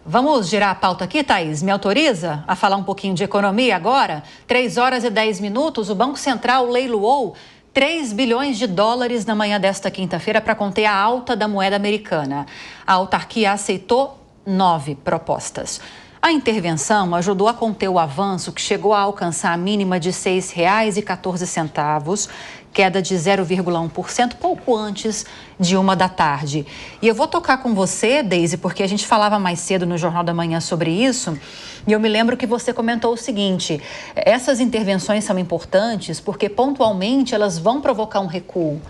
Vamos girar a pauta aqui, Thaís? Me autoriza a falar um pouquinho de economia agora? 3 horas e 10 minutos, o Banco Central leiloou 3 bilhões de dólares na manhã desta quinta-feira para conter a alta da moeda americana. A autarquia aceitou 9 propostas. A intervenção ajudou a conter o avanço, que chegou a alcançar a mínima de R$ 6,14, queda de 0,1%, pouco antes de 1 da tarde. E eu vou tocar com você, Deise, porque a gente falava mais cedo no Jornal da Manhã sobre isso, e eu me lembro que você comentou o seguinte: essas intervenções são importantes porque pontualmente elas vão provocar um recuo.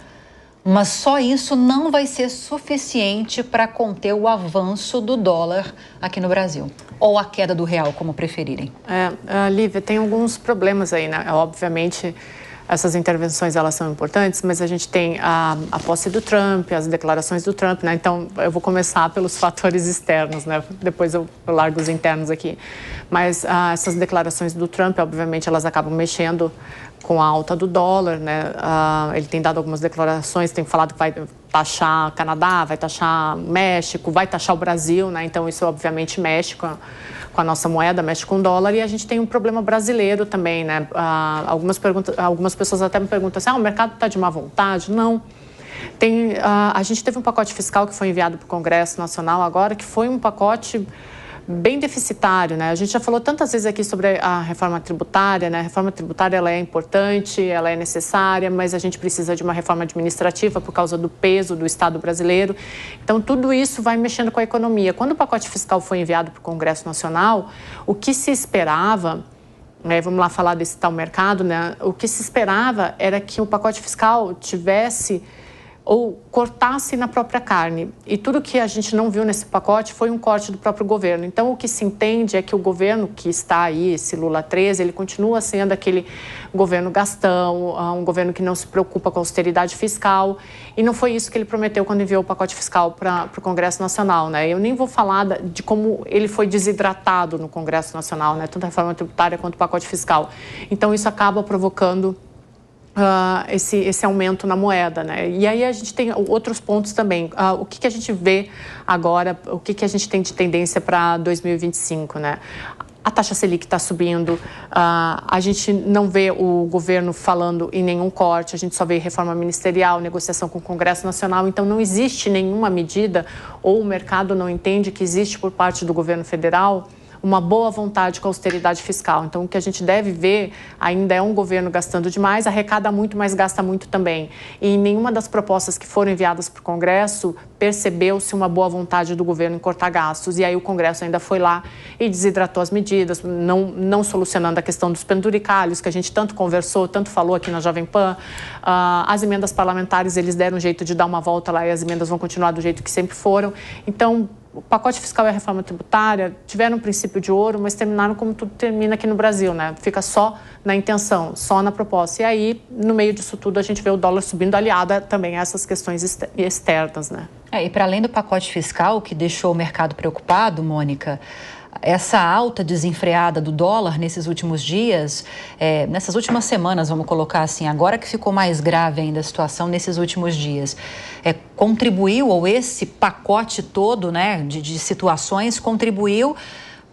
Mas só isso não vai ser suficiente para conter o avanço do dólar aqui no Brasil. Ou a queda do real, como preferirem. Lívia, tem alguns problemas aí, né? Obviamente, essas intervenções elas são importantes, mas a gente tem a posse do Trump, as declarações do Trump, né? Então, eu vou começar pelos fatores externos, né? Depois eu largo os internos aqui. Mas essas declarações do Trump, obviamente, elas acabam mexendo com a alta do dólar, né? Ele tem dado algumas declarações, tem falado que vai taxar Canadá, vai taxar México, vai taxar o Brasil, né? Então isso obviamente mexe com a nossa moeda, mexe com o dólar, e a gente tem um problema brasileiro também, né? Algumas pessoas até me perguntam assim: o mercado está de má vontade? Não. A gente teve um pacote fiscal que foi enviado para o Congresso Nacional agora, que foi um pacote bem deficitário, né? A gente já falou tantas vezes aqui sobre a reforma tributária, né? A reforma tributária, ela é importante, ela é necessária, mas a gente precisa de uma reforma administrativa por causa do peso do Estado brasileiro. Então, tudo isso vai mexendo com a economia. Quando o pacote fiscal foi enviado para o Congresso Nacional, o que se esperava, vamos lá falar desse tal mercado, né? O que se esperava era que o pacote fiscal tivesse ou cortasse na própria carne. E tudo que a gente não viu nesse pacote foi um corte do próprio governo. Então, o que se entende é que o governo que está aí, esse Lula 13, ele continua sendo aquele governo gastão, um governo que não se preocupa com a austeridade fiscal. E não foi isso que ele prometeu quando enviou o pacote fiscal para o Congresso Nacional, né? Eu nem vou falar de como ele foi desidratado no Congresso Nacional, né? Tanto a reforma tributária quanto o pacote fiscal. Então, isso acaba provocando esse aumento na moeda, né? E aí a gente tem outros pontos também. O que a gente vê agora, o que a gente tem de tendência para 2025, né? A taxa Selic está subindo, a gente não vê o governo falando em nenhum corte, a gente só vê reforma ministerial, negociação com o Congresso Nacional, então não existe nenhuma medida, ou o mercado não entende que existe por parte do governo federal uma boa vontade com a austeridade fiscal. Então, o que a gente deve ver ainda é um governo gastando demais, arrecada muito, mas gasta muito também. E em nenhuma das propostas que foram enviadas para o Congresso percebeu-se uma boa vontade do governo em cortar gastos. E aí o Congresso ainda foi lá e desidratou as medidas, não solucionando a questão dos penduricalhos, que a gente tanto conversou, tanto falou aqui na Jovem Pan. As emendas parlamentares, eles deram um jeito de dar uma volta lá e as emendas vão continuar do jeito que sempre foram. Então, o pacote fiscal e a reforma tributária tiveram um princípio de ouro, mas terminaram como tudo termina aqui no Brasil, né? Fica só na intenção, só na proposta. E aí, no meio disso tudo, a gente vê o dólar subindo, aliada também a essas questões externas, né? E para além do pacote fiscal, que deixou o mercado preocupado, Mônica, essa alta desenfreada do dólar nesses últimos dias, nessas últimas semanas, vamos colocar assim, agora que ficou mais grave ainda a situação nesses últimos dias, contribuiu, ou esse pacote todo, né, de situações, contribuiu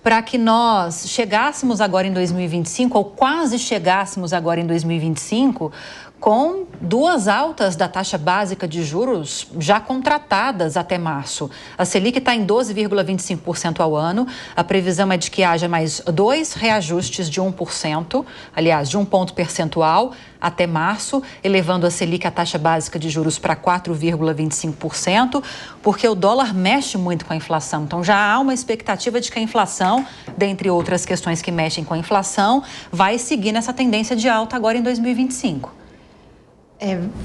para que nós chegássemos agora em 2025, ou quase chegássemos agora em 2025, com 2 altas da taxa básica de juros já contratadas até março. A Selic está em 12,25% ao ano. A previsão é de que haja mais 2 reajustes de 1%, aliás, de 1 ponto percentual até março, elevando a Selic, a taxa básica de juros, para 4,25%, porque o dólar mexe muito com a inflação. Então, já há uma expectativa de que a inflação, dentre outras questões que mexem com a inflação, vai seguir nessa tendência de alta agora em 2025.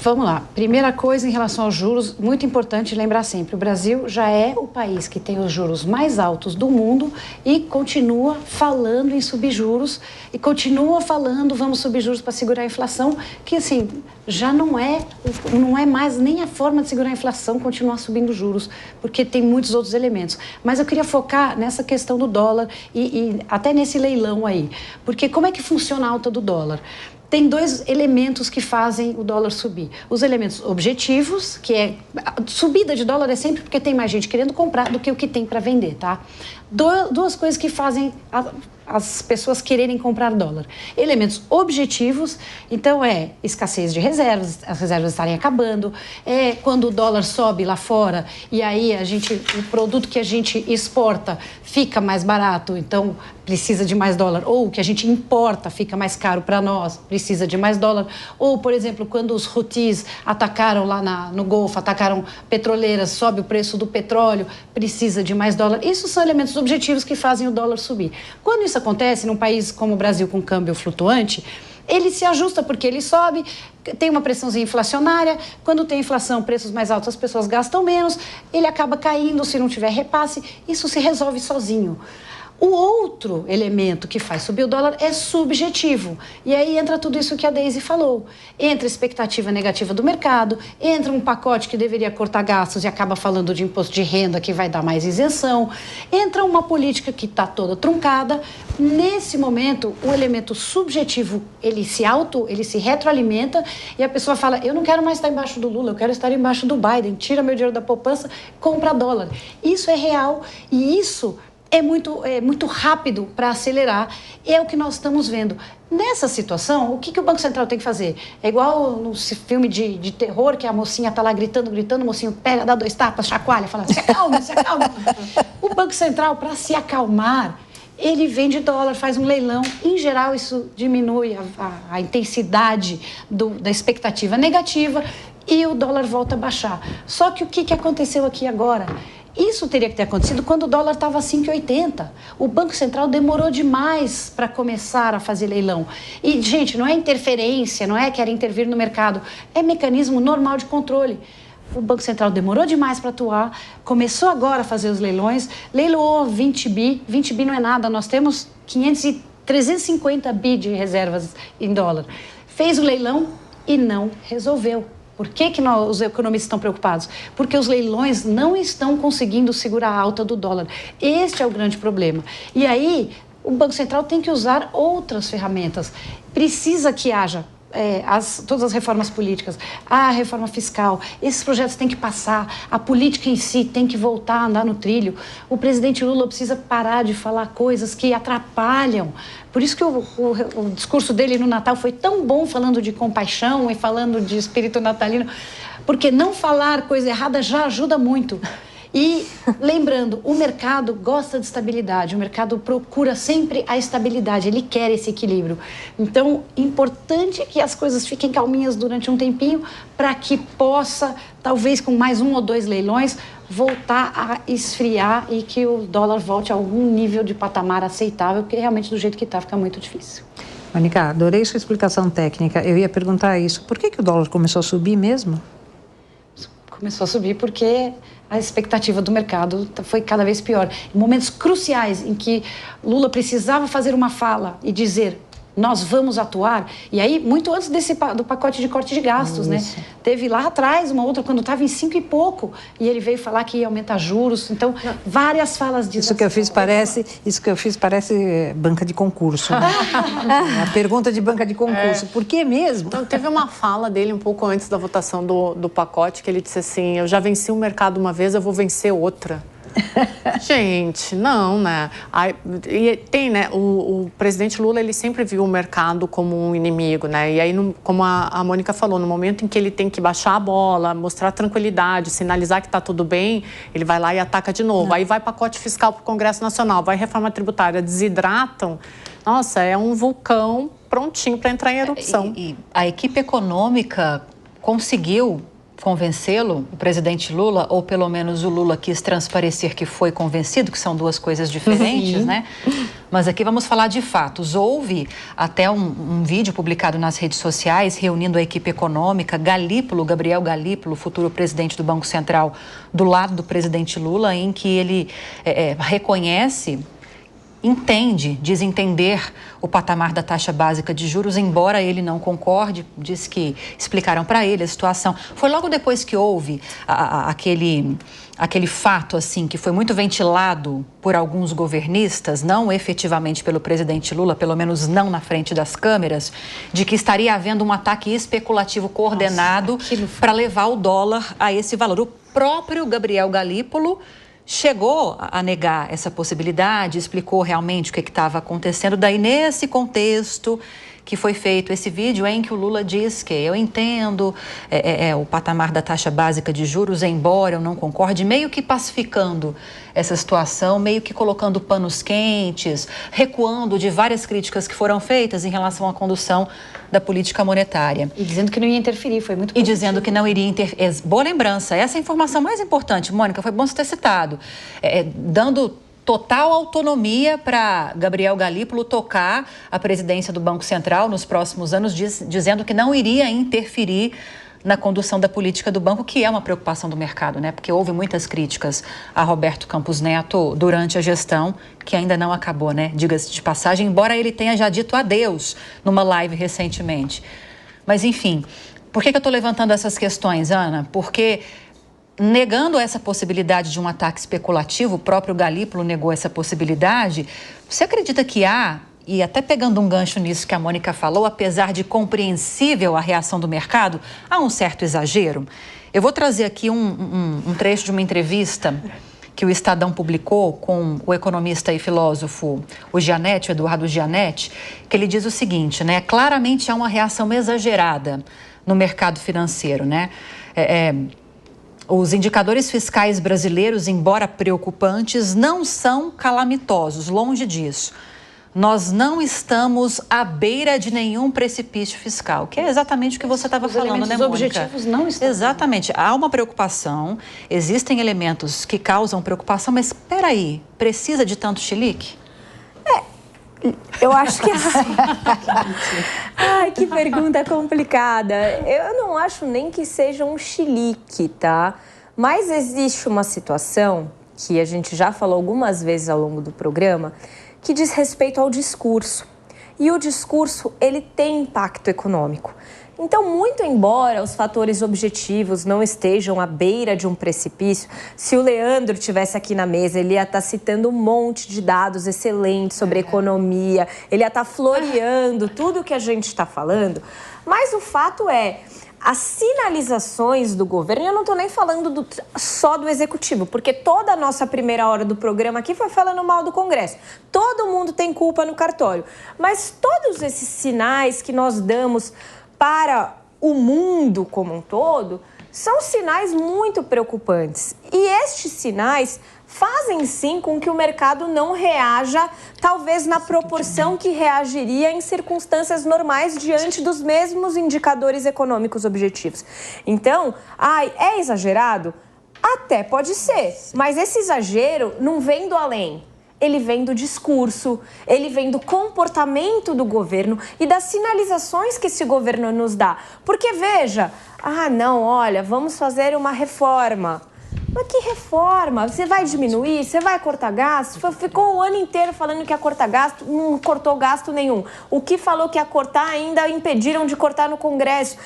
Vamos lá. Primeira coisa em relação aos juros, muito importante lembrar sempre, o Brasil já é o país que tem os juros mais altos do mundo e continua falando em subir juros e continua falando vamos subir juros para segurar a inflação, que assim, já não é mais nem a forma de segurar a inflação continuar subindo juros, porque tem muitos outros elementos. Mas eu queria focar nessa questão do dólar e até nesse leilão aí, porque como é que funciona a alta do dólar? tem dois elementos que fazem o dólar subir. Os elementos objetivos, que é... A subida de dólar é sempre porque tem mais gente querendo comprar do que o que tem para vender, tá? Duas coisas que fazem as pessoas quererem comprar dólar. Elementos objetivos, então escassez de reservas, as reservas estarem acabando, quando o dólar sobe lá fora e aí o produto que a gente exporta fica mais barato, então precisa de mais dólar, ou o que a gente importa fica mais caro para nós, precisa de mais dólar, ou, por exemplo, quando os Houthis atacaram lá no Golfo, atacaram petroleiras, sobe o preço do petróleo, precisa de mais dólar. Isso são elementos objetivos que fazem o dólar subir. Quando isso acontece num país como o Brasil com câmbio flutuante, ele se ajusta porque ele sobe, tem uma pressãozinha inflacionária, quando tem inflação, preços mais altos, as pessoas gastam menos, ele acaba caindo se não tiver repasse, isso se resolve sozinho. O outro elemento que faz subir o dólar é subjetivo. E aí entra tudo isso que a Daisy falou. Entra a expectativa negativa do mercado, entra um pacote que deveria cortar gastos e acaba falando de imposto de renda que vai dar mais isenção, entra uma política que está toda truncada. Nesse momento, o elemento subjetivo, ele se retroalimenta e a pessoa fala, eu não quero mais estar embaixo do Lula, eu quero estar embaixo do Biden, tira meu dinheiro da poupança, compra dólar. Isso é real e isso é muito rápido para acelerar, é o que nós estamos vendo. Nessa situação, o que o Banco Central tem que fazer? É igual no filme de terror, que a mocinha está lá gritando, o mocinho pega, dá 2 tapas, chacoalha, fala, se acalma, se acalma. O Banco Central, para se acalmar, ele vende dólar, faz um leilão. Em geral, isso diminui a intensidade da expectativa negativa e o dólar volta a baixar. Só que o que aconteceu aqui agora? Isso teria que ter acontecido quando o dólar estava a 5,80. O Banco Central demorou demais para começar a fazer leilão. E, gente, não é interferência, não é querer intervir no mercado, é mecanismo normal de controle. O Banco Central demorou demais para atuar, começou agora a fazer os leilões, leiloou 20 bi, 20 bi não é nada, nós temos 350 bi de reservas em dólar. Fez o leilão e não resolveu. Por que os economistas estão preocupados? Porque os leilões não estão conseguindo segurar a alta do dólar. Este é o grande problema. E aí, o Banco Central tem que usar outras ferramentas. Precisa que haja todas as reformas políticas, a reforma fiscal, esses projetos têm que passar, a política em si tem que voltar a andar no trilho. O presidente Lula precisa parar de falar coisas que atrapalham. Por isso que o discurso dele no Natal foi tão bom, falando de compaixão e falando de espírito natalino, porque não falar coisa errada já ajuda muito. E, lembrando, o mercado gosta de estabilidade, o mercado procura sempre a estabilidade, ele quer esse equilíbrio. Então, importante que as coisas fiquem calminhas durante um tempinho para que possa, talvez com mais 1 ou 2 leilões, voltar a esfriar e que o dólar volte a algum nível de patamar aceitável, porque realmente do jeito que está fica muito difícil. Mônica, adorei sua explicação técnica. Eu ia perguntar isso. Por que o dólar começou a subir mesmo? Começou a subir porque a expectativa do mercado foi cada vez pior. Em momentos cruciais em que Lula precisava fazer uma fala e dizer nós vamos atuar, e aí muito antes do pacote de corte de gastos, né? Teve lá atrás uma outra quando estava em 5 e pouco e ele veio falar que ia aumentar juros, então várias falas disso. Isso que eu fiz parece banca de concurso. Né? A pergunta de banca de concurso. Por que mesmo? Então, teve uma fala dele um pouco antes da votação do pacote que ele disse assim, eu já venci o mercado uma vez, eu vou vencer outra. Gente, não, né? E tem, né? O presidente Lula, ele sempre viu o mercado como um inimigo, né? E aí, como a Mônica falou, no momento em que ele tem que baixar a bola, mostrar tranquilidade, sinalizar que está tudo bem, ele vai lá e ataca de novo. Aí vai pacote fiscal para o Congresso Nacional, vai reforma tributária, desidratam. Nossa, é um vulcão prontinho para entrar em erupção. E a equipe econômica conseguiu convencê-lo, o presidente Lula, ou pelo menos o Lula quis transparecer que foi convencido, que são duas coisas diferentes, né? Mas aqui vamos falar de fatos. Houve até um vídeo publicado nas redes sociais reunindo a equipe econômica, Gabriel Galípolo, futuro presidente do Banco Central, do lado do presidente Lula, em que ele reconhece diz entender o patamar da taxa básica de juros, embora ele não concorde, diz que explicaram para ele a situação. Foi logo depois que houve aquele fato assim que foi muito ventilado por alguns governistas, não efetivamente pelo presidente Lula, pelo menos não na frente das câmeras, de que estaria havendo um ataque especulativo coordenado para levar o dólar a esse valor. O próprio Gabriel Galípolo chegou a negar essa possibilidade, explicou realmente o que estava acontecendo. Daí, nesse contexto que foi feito esse vídeo em que o Lula diz que eu entendo o patamar da taxa básica de juros, embora eu não concorde, meio que pacificando essa situação, meio que colocando panos quentes, recuando de várias críticas que foram feitas em relação à condução da política monetária. E dizendo que não ia interferir, foi muito positivo. E dizendo que não iria interferir. Boa lembrança, essa é a informação mais importante, Mônica, foi bom você ter citado. Dando total autonomia para Gabriel Galípolo tocar a presidência do Banco Central nos próximos anos, dizendo que não iria interferir na condução da política do banco, que é uma preocupação do mercado, né? Porque houve muitas críticas a Roberto Campos Neto durante a gestão, que ainda não acabou, né? Diga-se de passagem, embora ele tenha já dito adeus numa live recentemente. Mas, enfim, por que eu estou levantando essas questões, Ana? Porque negando essa possibilidade de um ataque especulativo, o próprio Galípolo negou essa possibilidade. Você acredita que há, e até pegando um gancho nisso que a Mônica falou, apesar de compreensível a reação do mercado, há um certo exagero? Eu vou trazer aqui um trecho de uma entrevista que o Estadão publicou com o economista e filósofo o Eduardo Gianetti, que ele diz o seguinte, né? Claramente há uma reação exagerada no mercado financeiro, né? Os indicadores fiscais brasileiros, embora preocupantes, não são calamitosos, longe disso. Nós não estamos à beira de nenhum precipício fiscal, que é exatamente o que você estava falando, né, Mônica? Os objetivos não estão. Exatamente. Há uma preocupação, existem elementos que causam preocupação, mas espera aí, precisa de tanto chilique? Eu acho que assim... Ai, que pergunta complicada. Eu não acho nem que seja um chilique, tá? Mas existe uma situação que a gente já falou algumas vezes ao longo do programa, que diz respeito ao discurso. E o discurso, ele tem impacto econômico. Então, muito embora os fatores objetivos não estejam à beira de um precipício, se o Leandro estivesse aqui na mesa, ele ia estar citando um monte de dados excelentes sobre economia, ele ia estar floreando tudo o que a gente está falando, mas o fato é, as sinalizações do governo, e eu não estou nem falando só do executivo, porque toda a nossa primeira hora do programa aqui foi falando mal do Congresso. Todo mundo tem culpa no cartório, mas todos esses sinais que nós damos para o mundo como um todo, são sinais muito preocupantes. E estes sinais fazem sim com que o mercado não reaja, talvez na proporção que reagiria em circunstâncias normais diante dos mesmos indicadores econômicos objetivos. Então, é exagerado? Até pode ser, mas esse exagero não vem do além. Ele vem do discurso, ele vem do comportamento do governo e das sinalizações que esse governo nos dá. Porque, veja, não, olha, vamos fazer uma reforma. Mas que reforma? Você vai diminuir? Você vai cortar gasto? Ficou o ano inteiro falando que ia cortar gasto, não cortou gasto nenhum. O que falou que ia cortar ainda impediram de cortar no Congresso.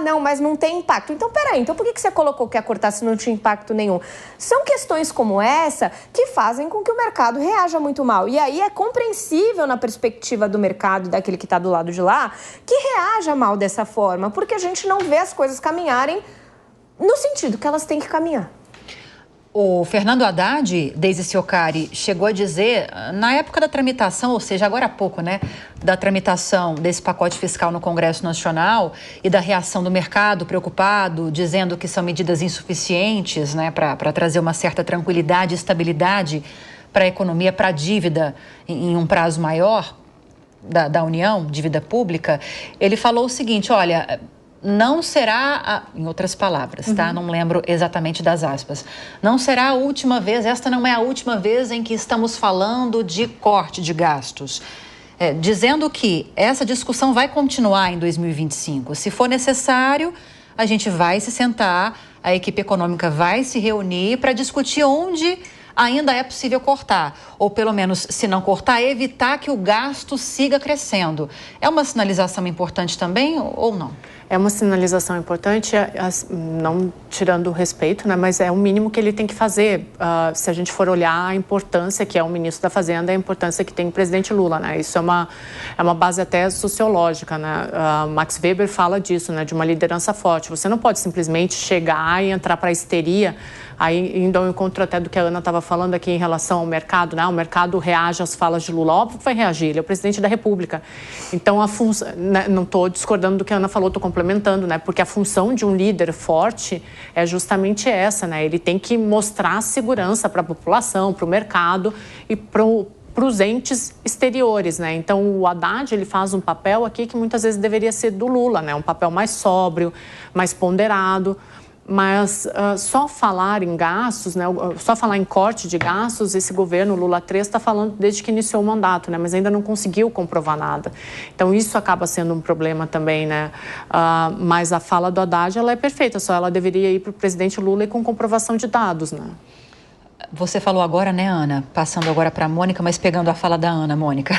Não, mas não tem impacto. Então, peraí, então por que você colocou que ia cortar se não tinha impacto nenhum? São questões como essa que fazem com que o mercado reaja muito mal. E aí é compreensível na perspectiva do mercado, daquele que está do lado de lá, que reaja mal dessa forma, porque a gente não vê as coisas caminharem no sentido que elas têm que caminhar. O Fernando Haddad, Deise Ciocari, chegou a dizer, na época da tramitação, ou seja, agora há pouco, né, da tramitação desse pacote fiscal no Congresso Nacional e da reação do mercado preocupado, dizendo que são medidas insuficientes, né, para trazer uma certa tranquilidade e estabilidade para a economia, para a dívida em um prazo maior da União, dívida pública. Ele falou o seguinte, olha... Não será, em outras palavras, tá? Não lembro exatamente das aspas. Não será a última vez, esta não é a última vez em que estamos falando de corte de gastos. Dizendo que essa discussão vai continuar em 2025. Se for necessário, a gente vai se sentar, a equipe econômica vai se reunir para discutir onde ainda é possível cortar, ou pelo menos, se não cortar, evitar que o gasto siga crescendo. É uma sinalização importante também ou não? É uma sinalização importante, não tirando o respeito, né, mas é o mínimo que ele tem que fazer. Se a gente for olhar a importância que é o ministro da Fazenda, a importância que tem o presidente Lula, né? Isso é uma base até sociológica, né? Max Weber fala disso, né, de uma liderança forte. Você não pode simplesmente chegar e entrar para a histeria. Aí, indo ao encontro até do que a Ana estava falando aqui em relação ao mercado, né? O mercado reage às falas de Lula. Óbvio que vai reagir, ele é o presidente da República. Então, né, não estou discordando do que a Ana falou, estou complementando, né? Porque a função de um líder forte é justamente essa, né? Ele tem que mostrar segurança para a população, para o mercado e para os entes exteriores, né? Então, o Haddad, ele faz um papel aqui que muitas vezes deveria ser do Lula, né? Um papel mais sóbrio, mais ponderado. Mas só falar em gastos, né, só falar em corte de gastos, esse governo Lula 3 está falando desde que iniciou o mandato, né, mas ainda não conseguiu comprovar nada. Então, isso acaba sendo um problema também, né? Mas a fala do Haddad, ela é perfeita, só ela deveria ir para o presidente Lula e com comprovação de dados, né? Você falou agora, né, Ana, passando agora para a Mônica, mas pegando a fala da Ana, Mônica,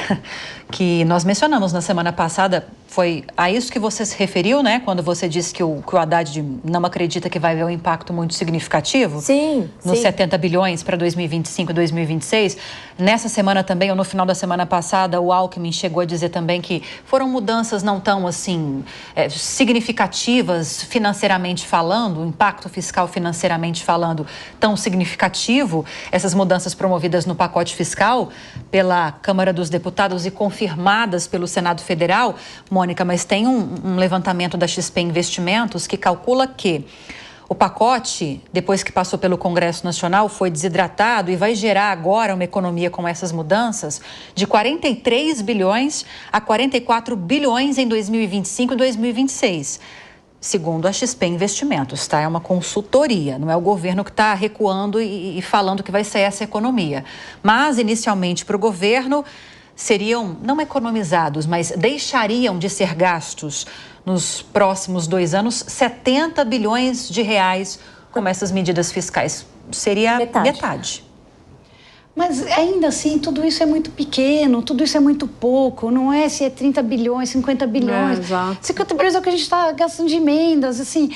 que nós mencionamos na semana passada, foi a isso que você se referiu, né, quando você disse que o Haddad não acredita que vai haver um impacto muito significativo? Sim. Nos sim. 70 bilhões para 2025 e 2026. Nessa semana também, ou no final da semana passada, o Alckmin chegou a dizer também que foram mudanças não tão, assim, significativas financeiramente falando, o impacto fiscal financeiramente falando tão significativo, essas mudanças promovidas no pacote fiscal pela Câmara dos Deputados e confirmadas pelo Senado Federal, Mônica, mas tem um levantamento da XP Investimentos que calcula que o pacote, depois que passou pelo Congresso Nacional, foi desidratado e vai gerar agora uma economia com essas mudanças de 43 bilhões a 44 bilhões em 2025 e 2026. Segundo a XP Investimentos, tá? É uma consultoria, não é o governo que está recuando e falando que vai ser essa economia. Mas, inicialmente, para o governo, seriam não economizados, mas deixariam de ser gastos nos próximos 2 anos 70 bilhões de reais com essas medidas fiscais. Seria metade. Mas ainda assim, tudo isso é muito pequeno, tudo isso é muito pouco. Não é se é 30 bilhões, 50 bilhões. Exato. 50 bilhões é o que a gente está gastando de emendas, assim.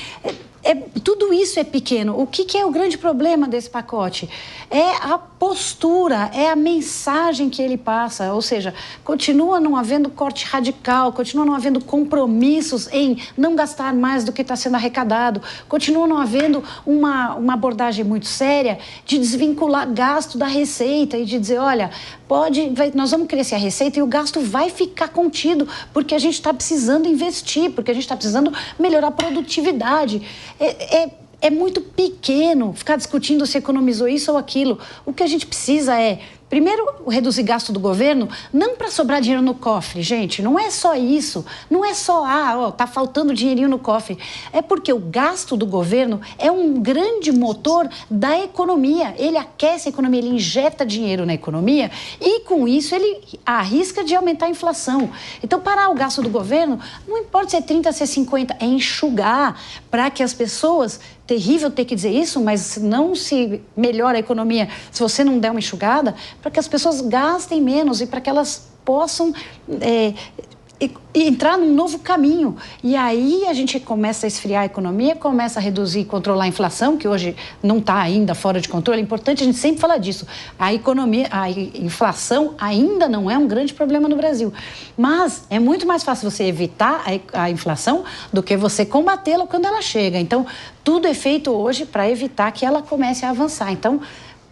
Tudo isso é pequeno. O que é o grande problema desse pacote? É a postura, é a mensagem que ele passa. Ou seja, continua não havendo corte radical, continua não havendo compromissos em não gastar mais do que está sendo arrecadado, continua não havendo uma abordagem muito séria de desvincular gasto da receita e de dizer, olha, nós vamos crescer a receita e o gasto vai ficar contido, porque a gente está precisando investir, porque a gente está precisando melhorar a produtividade. É muito pequeno ficar discutindo se economizou isso ou aquilo. O que a gente precisa é, primeiro, reduzir gasto do governo, não para sobrar dinheiro no cofre, gente, não é só isso. Não é só, tá faltando dinheirinho no cofre. É porque o gasto do governo é um grande motor da economia. Ele aquece a economia, ele injeta dinheiro na economia e, com isso, ele arrisca de aumentar a inflação. Então, parar o gasto do governo, não importa se é 30, se é 50, é enxugar para que as pessoas... Terrível ter que dizer isso, mas não se melhora a economia se você não der uma enxugada, para que as pessoas gastem menos e para que elas possam entrar num novo caminho. E aí a gente começa a esfriar a economia, começa a reduzir e controlar a inflação, que hoje não está ainda fora de controle. É importante a gente sempre falar disso. A inflação ainda não é um grande problema no Brasil. Mas é muito mais fácil você evitar a inflação do que você combatê-la quando ela chega. Então, tudo é feito hoje para evitar que ela comece a avançar. Então,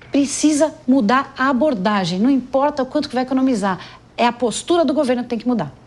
precisa mudar a abordagem. Não importa o quanto que vai economizar. É a postura do governo que tem que mudar.